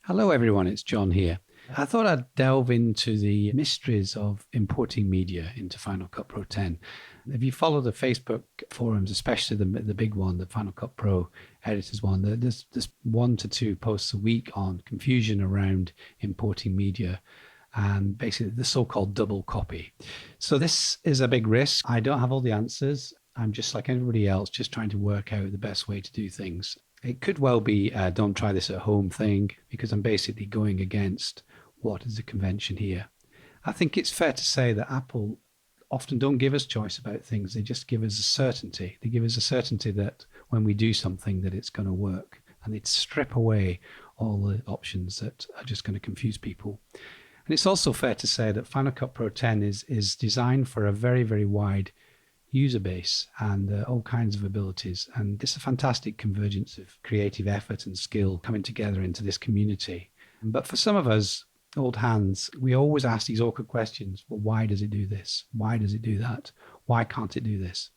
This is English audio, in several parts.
Hello everyone, it's John here. I thought I'd delve into the mysteries of importing media into Final Cut Pro 10. If you follow the Facebook forums, especially the big one, the Final Cut Pro editors one, there's 1 to 2 posts a week on confusion around importing media and basically the so-called double copy. So this is a big risk. I don't have all the answers. I'm just like everybody else, just trying to work out the best way to do things. It could well be don't try this at home thing, because I'm basically going against what is the convention here. I think it's fair to say that Apple often don't give us choice about things. They just give us a certainty. They give us a certainty that when we do something that it's going to work, and they strip away all the options that are just going to confuse people. And it's also fair to say that Final Cut Pro 10 is designed for a very, very wide user base and all kinds of abilities. And it's a fantastic convergence of creative effort and skill coming together into this community. But for some of us, old hands, we always ask these awkward questions. Well, why does it do this? Why does it do that? Why can't it do this?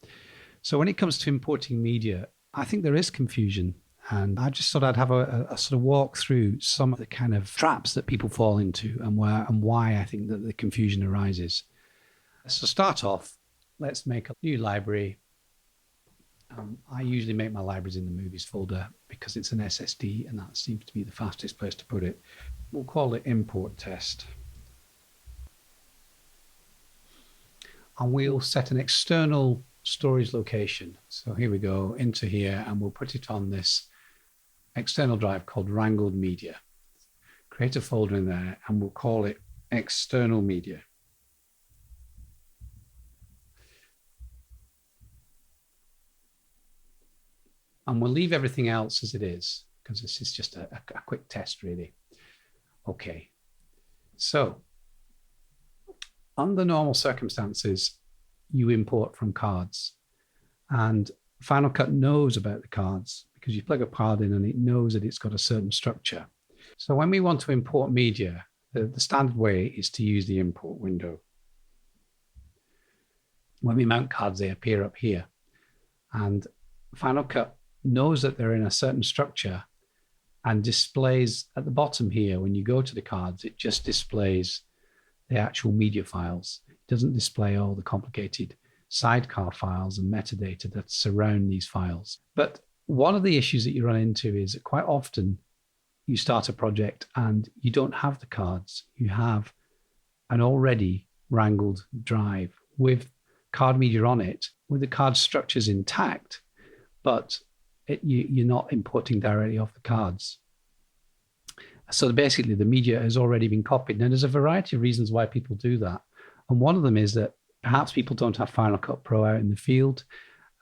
So when it comes to importing media, I think there is confusion. And I just thought I'd have a sort of walk through some of the kind of traps that people fall into and why I think that the confusion arises. So start off, let's make a new library. I usually make my libraries in the movies folder because it's an SSD and that seems to be the fastest place to put it. We'll call it import test. And we'll set an external storage location. So here we go into here and we'll put it on this external drive called Wrangled Media. Create a folder in there and we'll call it external media. And we'll leave everything else as it is, because this is just a quick test, really. Okay. So, under normal circumstances, you import from cards. And Final Cut knows about the cards because you plug a card in and it knows that it's got a certain structure. So when we want to import media, the standard way is to use the import window. When we mount cards, they appear up here. And Final Cut knows that they're in a certain structure and displays at the bottom here, when you go to the cards, it just displays the actual media files. It doesn't display all the complicated sidecar files and metadata that surround these files. But one of the issues that you run into is that quite often you start a project and you don't have the cards. You have an already wrangled drive with card media on it, with the card structures intact, but you're not importing directly off the cards. So basically the media has already been copied. Now there's a variety of reasons why people do that. And one of them is that perhaps people don't have Final Cut Pro out in the field.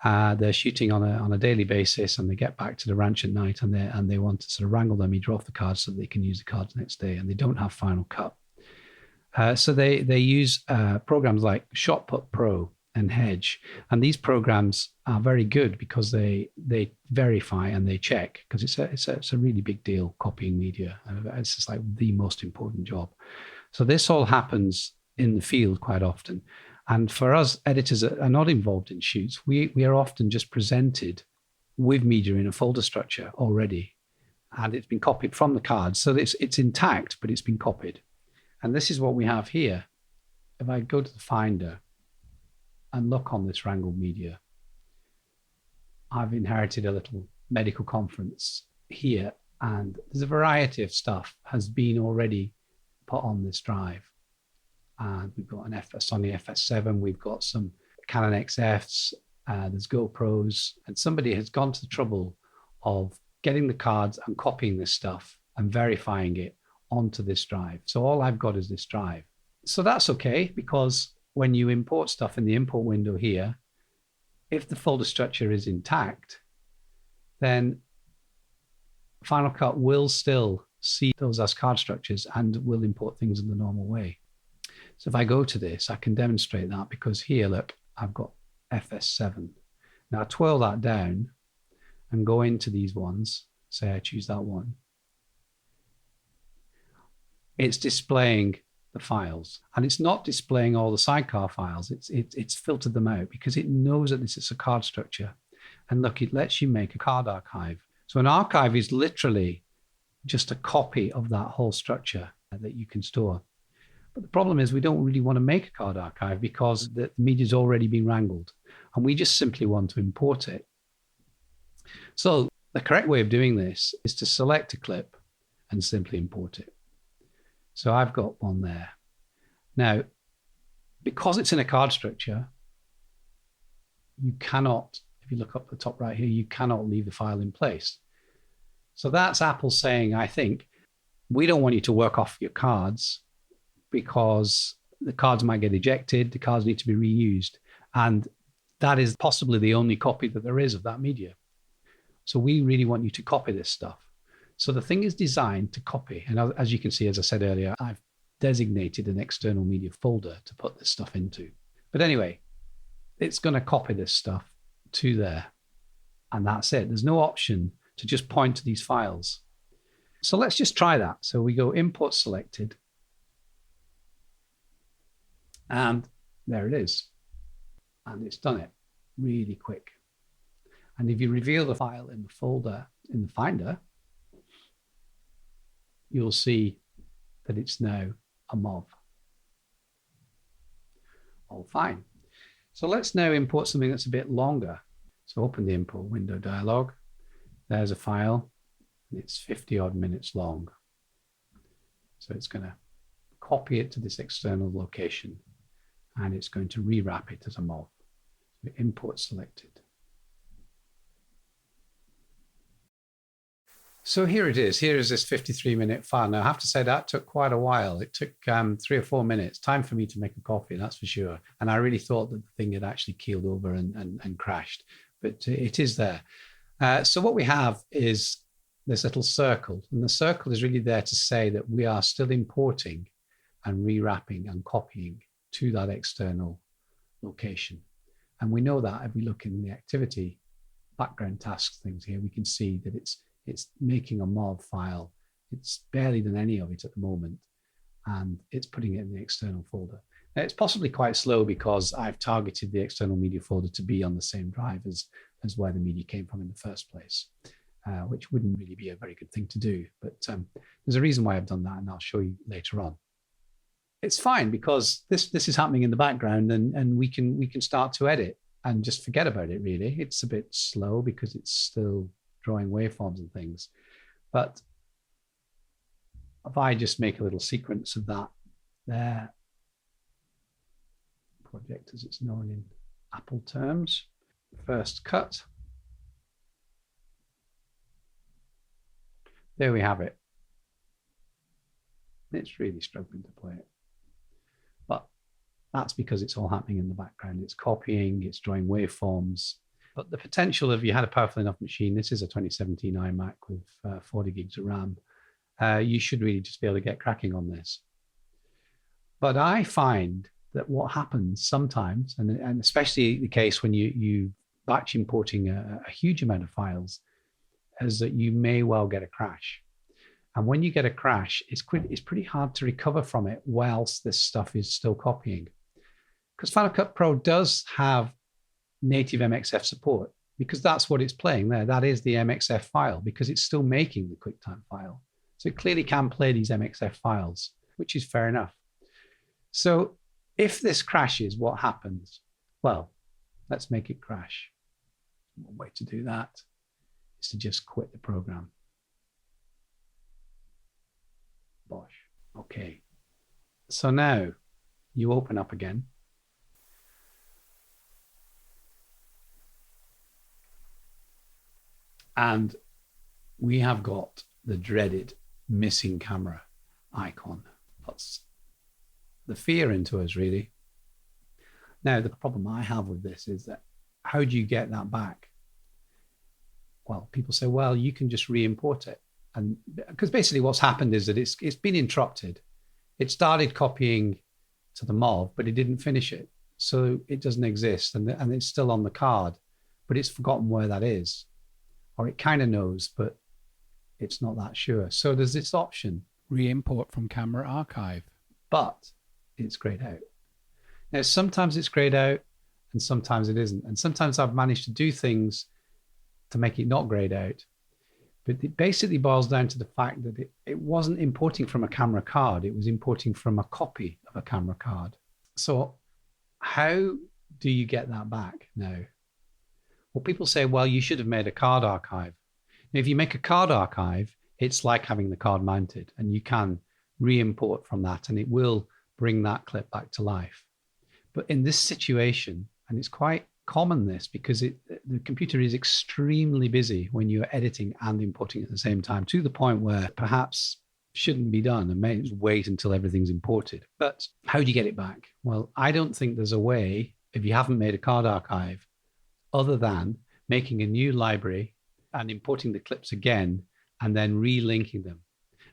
They're shooting on a daily basis and they get back to the ranch at night and they want to sort of wrangle their media off the cards so that they can use the cards next day, and they don't have Final Cut. So they use programs like Shotput Pro and Hedge. And these programs are very good because they verify and they check, because it's a really big deal copying media. It's just like the most important job. So this all happens in the field quite often. And for us editors that are not involved in shoots, we are often just presented with media in a folder structure already. And it's been copied from the cards. So it's intact, but it's been copied. And this is what we have here. If I go to the Finder and look on this wrangled media, I've inherited a little medical conference here, and there's a variety of stuff has been already put on this drive. And we've got an Sony FS7, we've got some Canon XFs, there's GoPros, and somebody has gone to the trouble of getting the cards and copying this stuff and verifying it onto this drive. So all I've got is this drive. So that's okay, because when you import stuff in the import window here, if the folder structure is intact, then Final Cut will still see those as card structures and will import things in the normal way. So if I go to this, I can demonstrate that, because here, look, I've got FS7. Now I twirl that down and go into these ones. Say I choose that one. It's displaying the files, and it's not displaying all the sidecar files. It's filtered them out because it knows that this is a card structure. And look, it lets you make a card archive. So an archive is literally just a copy of that whole structure that you can store. But the problem is we don't really want to make a card archive because the media's already been wrangled, and we just simply want to import it. So the correct way of doing this is to select a clip and simply import it. So I've got one there. Now, because it's in a card structure, you cannot, if you look up the top right here, you cannot leave the file in place. So that's Apple saying, I think, we don't want you to work off your cards because the cards might get ejected, the cards need to be reused. And that is possibly the only copy that there is of that media. So we really want you to copy this stuff. So the thing is designed to copy. And as you can see, as I said earlier, I've designated an external media folder to put this stuff into. But anyway, it's going to copy this stuff to there. And that's it. There's no option to just point to these files. So let's just try that. So we go import selected. And there it is. And it's done it really quick. And if you reveal the file in the folder in the Finder, you'll see that it's now a MOV. All fine. So let's now import something that's a bit longer. So open the import window dialog. There's a file. It's 50 odd minutes long. So it's going to copy it to this external location and it's going to rewrap it as a MOV. So import selected. So here it is. Here is this 53-minute file. Now, I have to say that took quite a while. It took 3 or 4 minutes. Time for me to make a copy, that's for sure. And I really thought that the thing had actually keeled over and crashed. But it is there. So what we have is this little circle. And the circle is really there to say that we are still importing and rewrapping and copying to that external location. And we know that if we look in the activity background tasks things here, we can see that it's making a MOV file. It's barely done any of it at the moment, and it's putting it in the external folder. Now, it's possibly quite slow because I've targeted the external media folder to be on the same drive as where the media came from in the first place, which wouldn't really be a very good thing to do. But there's a reason why I've done that, and I'll show you later on. It's fine because this is happening in the background, and we can start to edit and just forget about it, really. It's a bit slow because it's still drawing waveforms and things. But if I just make a little sequence of that there, project as it's known in Apple terms, first cut. There we have it. It's really struggling to play it. But that's because it's all happening in the background. It's copying, it's drawing waveforms. But the potential, if you had a powerful enough machine, this is a 2017 iMac with 40 gigs of RAM, you should really just be able to get cracking on this. But I find that what happens sometimes, and especially the case when you batch importing a huge amount of files, is that you may well get a crash. And when you get a crash, it's pretty hard to recover from it whilst this stuff is still copying. Because Final Cut Pro does have native MXF support, because that's what it's playing there. That is the MXF file, because it's still making the QuickTime file. So it clearly can play these MXF files, which is fair enough. So if this crashes, what happens? Well, let's make it crash. One way to do that is to just quit the program. Bosh. Okay. So now you open up again. And we have got the dreaded missing camera icon. Puts the fear into us, really. Now, the problem I have with this is that how do you get that back? Well, people say, well, you can just re-import it. And because basically what's happened is that it's been interrupted. It started copying to the MOV, but it didn't finish it. So it doesn't exist, and it's still on the card, but it's forgotten where that is. Or it kind of knows, but it's not that sure. So there's this option, re-import from camera archive. But it's grayed out. Now, sometimes it's grayed out and sometimes it isn't. And sometimes I've managed to do things to make it not grayed out. But it basically boils down to the fact that it wasn't importing from a camera card, it was importing from a copy of a camera card. So how do you get that back now? Well, people say, well, you should have made a card archive. Now, if you make a card archive, it's like having the card mounted, and you can re-import from that, and it will bring that clip back to life. But in this situation, and it's quite common this, because the computer is extremely busy when you're editing and importing at the same time, to the point where perhaps shouldn't be done and may wait until everything's imported. But how do you get it back? Well, I don't think there's a way, if you haven't made a card archive, other than making a new library and importing the clips again and then relinking them.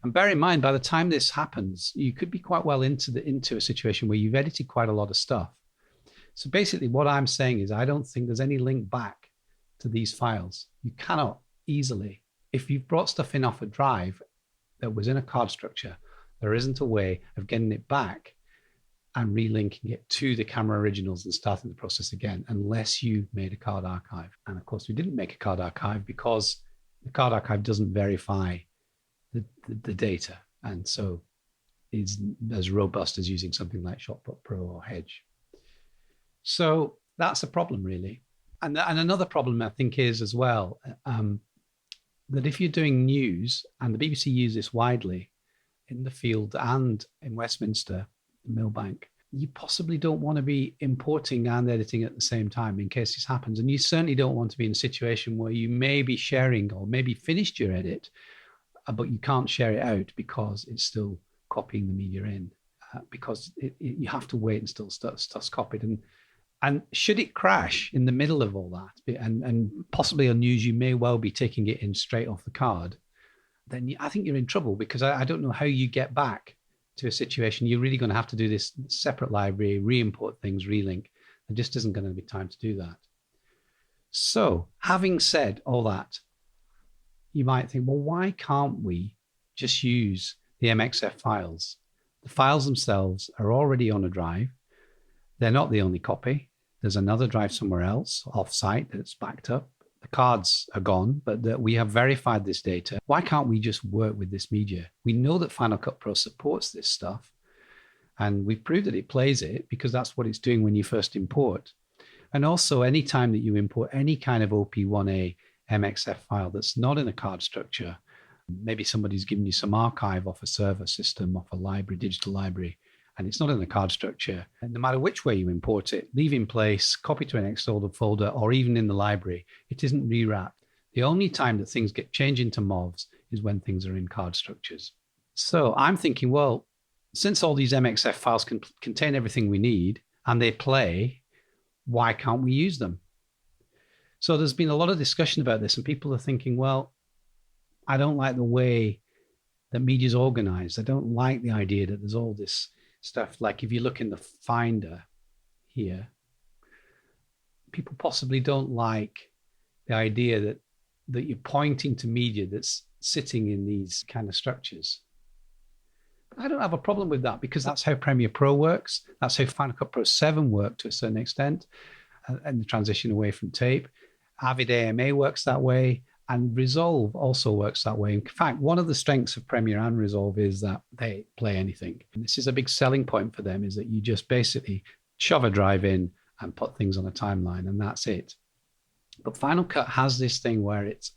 And bear in mind, by the time this happens, you could be quite well into a situation where you've edited quite a lot of stuff. So basically what I'm saying is I don't think there's any link back to these files. You cannot easily. If you've brought stuff in off a drive that was in a card structure, there isn't a way of getting it back and relinking it to the camera originals and starting the process again, unless you made a card archive. And of course, we didn't make a card archive because the card archive doesn't verify the data. And so is as robust as using something like Shotput Pro or Hedge. So that's a problem, really. And another problem, I think, is as well, that if you're doing news, and the BBC use this widely in the field and in Westminster, Millbank, you possibly don't want to be importing and editing at the same time in case this happens. And you certainly don't want to be in a situation where you may be sharing or maybe finished your edit, but you can't share it out because it's still copying the media in, because you have to wait until stuff's copied. And should it crash in the middle of all that, and possibly on news, you may well be taking it in straight off the card, then I think you're in trouble, because I don't know how you get back to a situation. You're really going to have to do this separate library, re-import things, relink. There just isn't going to be time to do that. So having said all that, you might think, well, why can't we just use the MXF files? The files themselves are already on a drive. They're not the only copy. There's another drive somewhere else off-site that's backed up. The cards are gone, but we have verified this data. Why can't we just work with this media? We know that Final Cut Pro supports this stuff, and we've proved that it plays it because that's what it's doing when you first import. And also, anytime that you import any kind of OP1A MXF file that's not in a card structure, maybe somebody's given you some archive off a server system, off a library, digital library, and it's not in the card structure, and no matter which way you import it, leave in place, copy to an external folder, or even in the library, it isn't rewrapped. The only time that things get changed into MOVs is when things are in card structures. So I'm thinking, well, since all these MXF files can contain everything we need and they play, why can't we use them? So there's been a lot of discussion about this, and people are thinking, well, I don't like the way that media is organized. I don't like the idea that there's all this stuff. Like if you look in the Finder here, people possibly don't like the idea that you're pointing to media that's sitting in these kind of structures. But I don't have a problem with that, because that's how Premiere Pro works. That's how Final Cut Pro 7 worked to a certain extent, and the transition away from tape. Avid AMA works that way, and Resolve also works that way. In fact, one of the strengths of Premiere and Resolve is that they play anything. And this is a big selling point for them, is that you just basically shove a drive in and put things on a timeline, and that's it. But Final Cut has this thing where it's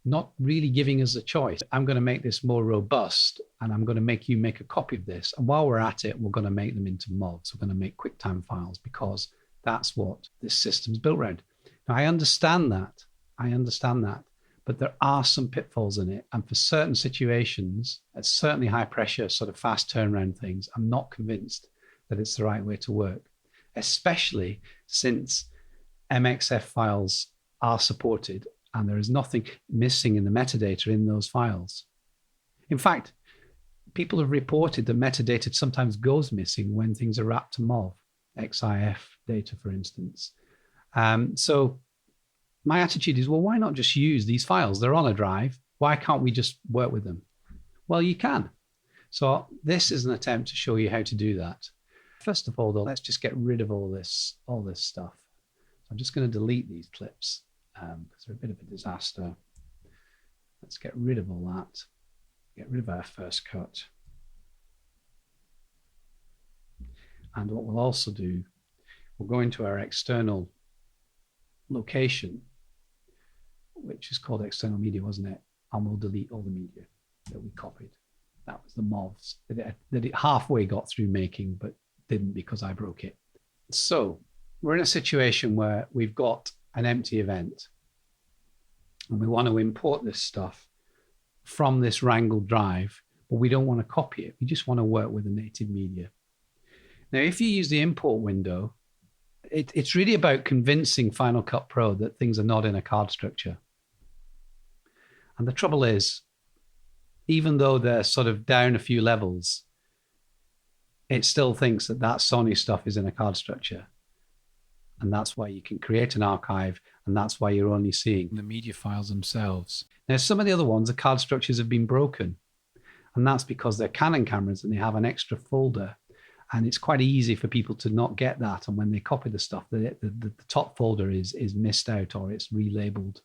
not really giving us a choice. I'm going to make this more robust, and I'm going to make you make a copy of this. And while we're at it, we're going to make them into MOVs. We're going to make QuickTime files, because that's what this system's built around. Now, I understand that. But there are some pitfalls in it. And for certain situations, certainly high pressure, sort of fast turnaround things, I'm not convinced that it's the right way to work, especially since MXF files are supported and there is nothing missing in the metadata in those files. In fact, people have reported that metadata sometimes goes missing when things are wrapped to MOV, XIF data, for instance. So my attitude is, well, why not just use these files? They're on a drive. Why can't we just work with them? Well, you can. So this is an attempt to show you how to do that. First of all, though, let's just get rid of all this stuff. So I'm just going to delete these clips because they're a bit of a disaster. Let's get rid of all that. Get rid of our first cut. And what we'll also do, we'll go into our external location, which is called external media, wasn't it? And we'll delete all the media that we copied. That was the MOVs that it halfway got through making, but didn't because I broke it. So we're in a situation where we've got an empty event and we want to import this stuff from this wrangled drive, but we don't want to copy it. We just want to work with the native media. Now, if you use the import window, it's really about convincing Final Cut Pro that things are not in a card structure. And the trouble is, even though they're sort of down a few levels, it still thinks that that Sony stuff is in a card structure. And that's why you can create an archive, and that's why you're only seeing The media files themselves. Now, some of the other ones, the card structures have been broken. And that's because they're Canon cameras and they have an extra folder. And it's quite easy for people to not get that. And when they copy the stuff, the top folder is missed out or it's relabeled.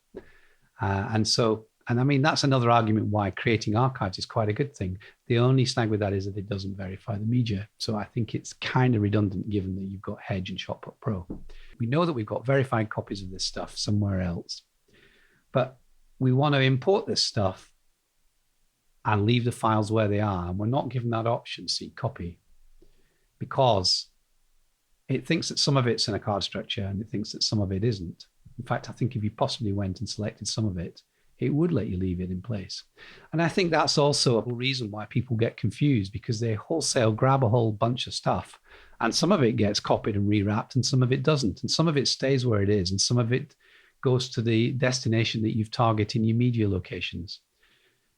And I mean, that's another argument why creating archives is quite a good thing. The only snag with that is that it doesn't verify the media. So I think it's kind of redundant given that you've got Hedge and Shotput Pro. We know that we've got verified copies of this stuff somewhere else. But we want to import this stuff and leave the files where they are. And we're not given that option, see copy, because it thinks that some of it's in a card structure and it thinks that some of it isn't. In fact, I think if you possibly went and selected some of it, it would let you leave it in place. And I think that's also a reason why people get confused, because they wholesale grab a whole bunch of stuff and some of it gets copied and rewrapped and some of it doesn't. And some of it stays where it is and some of it goes to the destination that you've targeted in your media locations.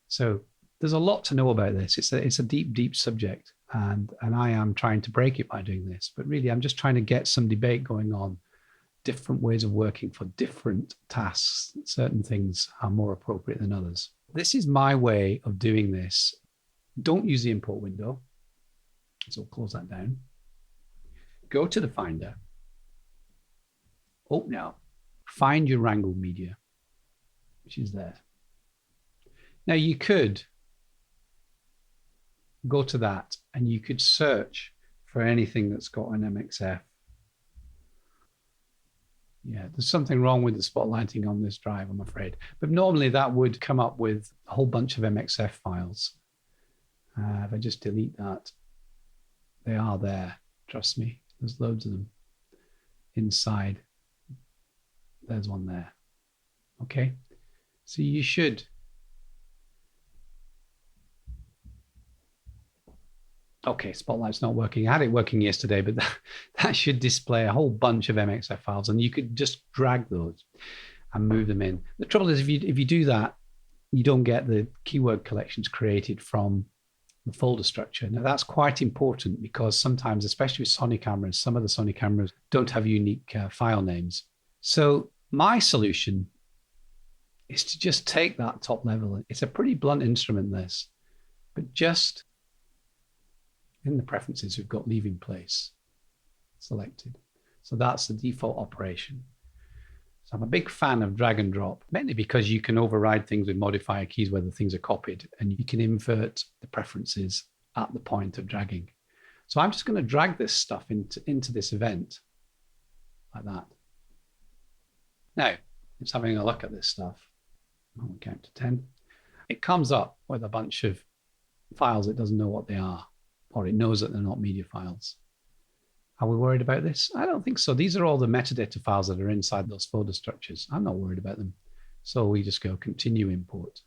So there's a lot to know about this. It's a deep, deep subject. And I am trying to break it by doing this. But really, I'm just trying to get some debate going on different ways of working for different tasks. Certain things are more appropriate than others. This is my way of doing this. Don't use the import window. So close that down. Go to the Finder. Open up. Find your wrangled media, which is there. Now you could go to that and you could search for anything that's got an MXF. Yeah, there's something wrong with the spotlighting on this drive, I'm afraid. But normally that would come up with a whole bunch of MXF files. If I just delete that, they are there. Trust me, there's loads of them inside. There's one there. Okay, so you should. Okay, Spotlight's not working. I had it working yesterday, but that should display a whole bunch of MXF files, and you could just drag those and move them in. The trouble is, if you do that, you don't get the keyword collections created from the folder structure. Now, that's quite important because sometimes, especially with Sony cameras, some of the Sony cameras don't have unique file names. So my solution is to just take that top level. It's a pretty blunt instrument, this, but just in the preferences, we've got leave in place selected. So that's the default operation. So I'm a big fan of drag and drop, mainly because you can override things with modifier keys, whether things are copied, and you can invert the preferences at the point of dragging. So I'm just going to drag this stuff into this event like that. Now, it's having a look at this stuff. I'll count to 10. It comes up with a bunch of files it doesn't know what they are, or it knows that they're not media files. Are we worried about this? I don't think so. These are all the metadata files that are inside those folder structures. I'm not worried about them. So we just go continue import.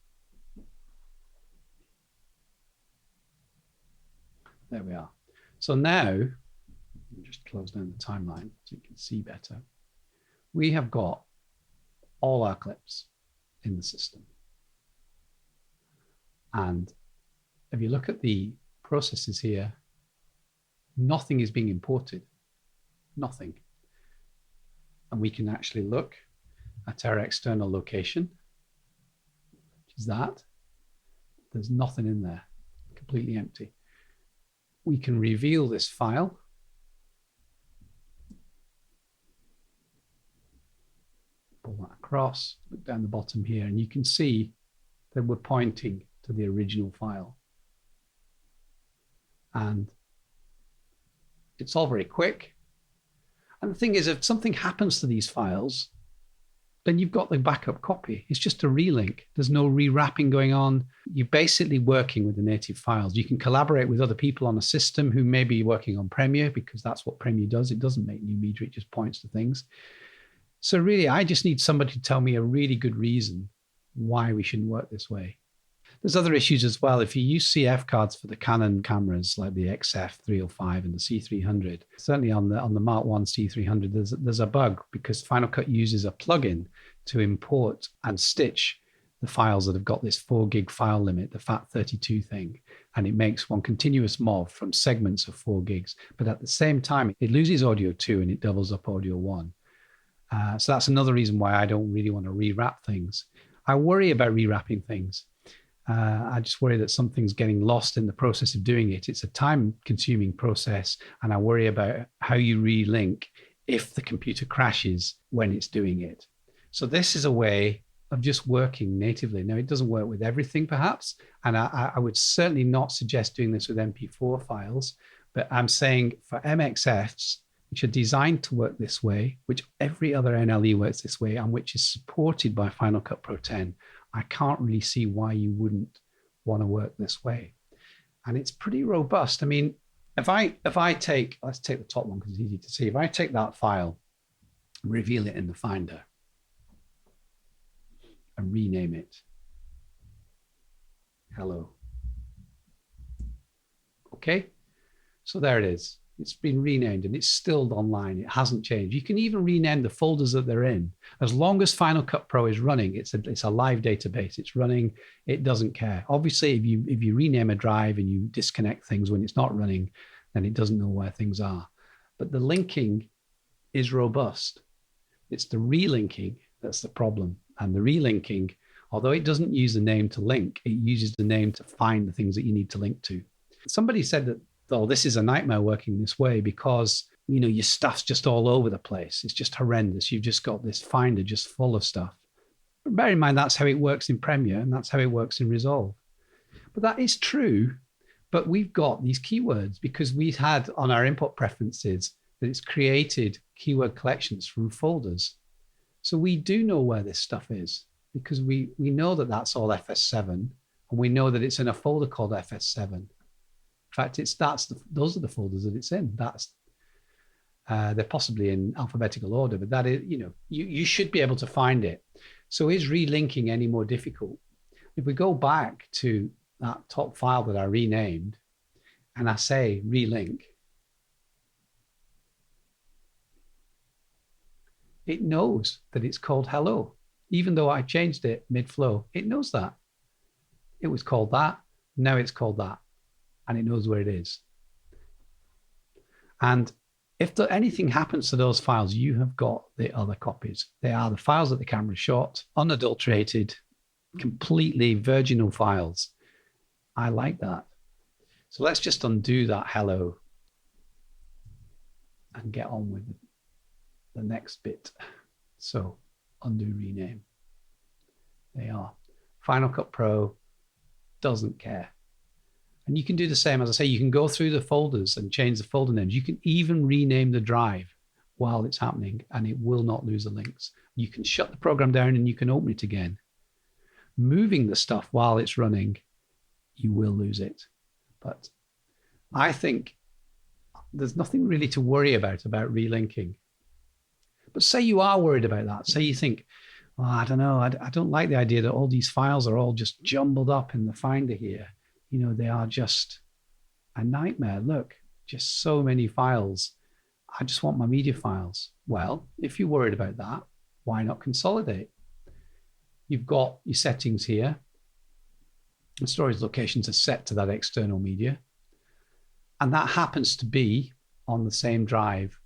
There we are. So now, just close down the timeline so you can see better. We have got all our clips in the system. And if you look at the processes here, nothing is being imported, nothing. And we can actually look at our external location, which is that. There's nothing in there, completely empty. We can reveal this file. Pull that across, look down the bottom here, and you can see that were pointing to the original file. And it's all very quick. And the thing is, if something happens to these files, then you've got the backup copy. It's just a relink. There's no rewrapping going on. You're basically working with the native files. You can collaborate with other people on a system who may be working on Premiere, because that's what Premiere does. It doesn't make new media, it just points to things. So really, I just need somebody to tell me a really good reason why we shouldn't work this way. There's other issues as well. If you use CF cards for the Canon cameras like the XF305 and the C300, certainly on the Mark 1 C300, there's a bug because Final Cut uses a plugin to import and stitch the files that have got this 4 gig file limit, the FAT32 thing, and it makes one continuous MOV from segments of 4 gigs. But at the same time, it loses audio 2 and it doubles up audio 1. So that's another reason why I don't really want to rewrap things. I worry about rewrapping things. I just worry that something's getting lost in the process of doing it. It's a time-consuming process, and I worry about how you relink if the computer crashes when it's doing it. So this is a way of just working natively. Now, it doesn't work with everything, perhaps, and I would certainly not suggest doing this with MP4 files, but I'm saying for MXFs, which are designed to work this way, which every other NLE works this way, and which is supported by Final Cut Pro 10, I can't really see why you wouldn't want to work this way. And it's pretty robust. I mean, if I take, let's take the top one because it's easy to see. If I take that file, reveal it in the Finder, and rename it hello. Okay, so there it is. It's been renamed and it's still online. It hasn't changed. You can even rename the folders that they're in. As long as Final Cut Pro is running, it's a live database. It's running. It doesn't care. Obviously, if you rename a drive and you disconnect things when it's not running, then it doesn't know where things are. But the linking is robust. It's the relinking that's the problem. And the relinking, although it doesn't use the name to link, it uses the name to find the things that you need to link to. Somebody said that, oh, this is a nightmare working this way because, you know, your stuff's just all over the place. It's just horrendous. You've just got this Finder just full of stuff. But bear in mind, that's how it works in Premiere and that's how it works in Resolve. But that is true. But we've got these keywords because we've had on our input preferences that it's created keyword collections from folders. So we do know where this stuff is because we know that that's all FS7 and we know that it's in a folder called FS7. In fact, those are the folders that it's in. They're possibly in alphabetical order, but that is, you know, you should be able to find it. So is relinking any more difficult? If we go back to that top file that I renamed and I say relink, it knows that it's called hello. Even though I changed it mid-flow, it knows that. It was called that, now it's called that. And it knows where it is. And if anything happens to those files, you have got the other copies. They are the files that the camera shot, unadulterated, completely virginal files. I like that. So let's just undo that hello and get on with the next bit. So undo rename. They are. Final Cut Pro doesn't care. And you can do the same. As I say, you can go through the folders and change the folder names. You can even rename the drive while it's happening and it will not lose the links. You can shut the program down and you can open it again. Moving the stuff while it's running, you will lose it. But I think there's nothing really to worry about relinking. But say you are worried about that. Say you think, well, I don't know, I don't like the idea that all these files are all just jumbled up in the Finder here. You know, they are just a nightmare. Look, just so many files. I just want my media files. Well, if you're worried about that, why not consolidate? You've got your settings here. The storage locations are set to that external media. And that happens to be on the same drive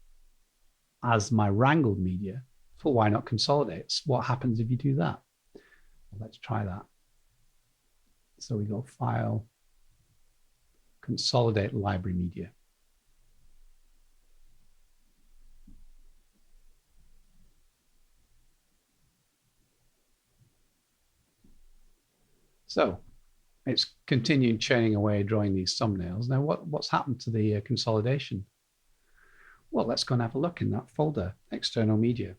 as my wrangled media. So why not consolidate? What happens if you do that? Well, let's try that. So we go File, Consolidate Library Media. So it's continuing churning away, drawing these thumbnails. Now, what's happened to the consolidation? Well, let's go and have a look in that folder, external media.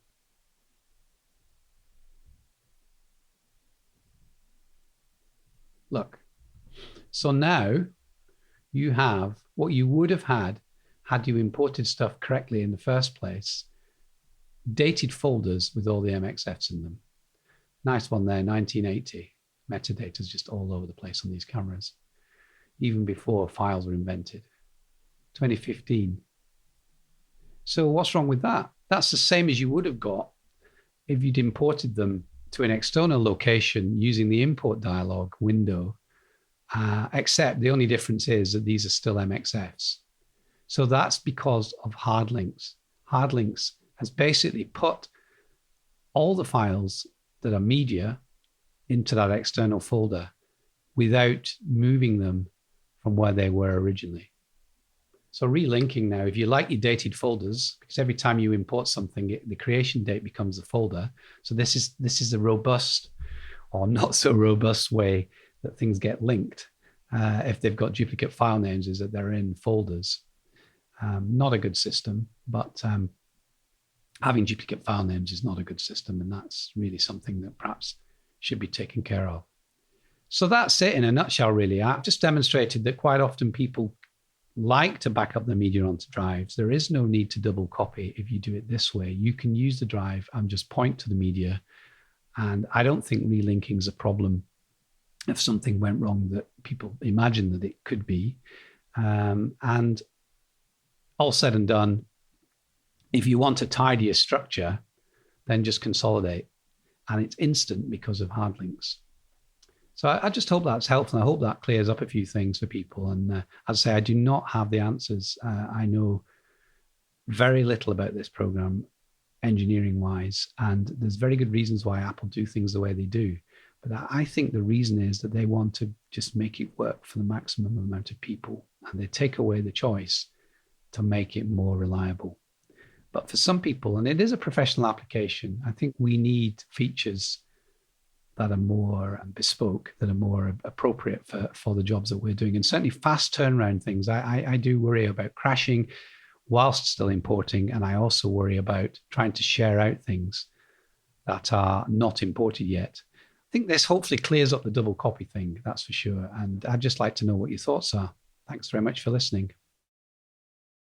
Look. So now you have what you would have had you imported stuff correctly in the first place, dated folders with all the MXFs in them. Nice one there, 1980. Metadata is just all over the place on these cameras, even before files were invented. 2015. So what's wrong with that? That's the same as you would have got if you'd imported them to an external location using the import dialog window, except the only difference is that these are still MXFs. So that's because of hard links. Hard links has basically put all the files that are media into that external folder without moving them from where they were originally. So relinking now, if you like your dated folders, because every time you import something, the creation date becomes the folder. So this is a robust or not so robust way that things get linked. If they've got duplicate file names, is that they're in folders. Not a good system, but having duplicate file names is not a good system. And that's really something that perhaps should be taken care of. So that's it in a nutshell, really. I've just demonstrated that quite often people like to back up the media onto drives. There is no need to double copy if you do it this way. You can use the drive and just point to the media. And I don't think relinking is a problem if something went wrong that people imagine that it could be. And all said and done, if you want a tidier structure, then just consolidate. And it's instant because of hard links. So I just hope that's helpful. I hope that clears up a few things for people. And as I say, I do not have the answers. I know very little about this program engineering-wise, and there's very good reasons why Apple do things the way they do. But I think the reason is that they want to just make it work for the maximum amount of people, and they take away the choice to make it more reliable. But for some people, and it is a professional application, I think we need features that are more bespoke, that are more appropriate for the jobs that we're doing. And certainly fast turnaround things. I do worry about crashing whilst still importing. And I also worry about trying to share out things that are not imported yet. I think this hopefully clears up the double copy thing, that's for sure. And I'd just like to know what your thoughts are. Thanks very much for listening.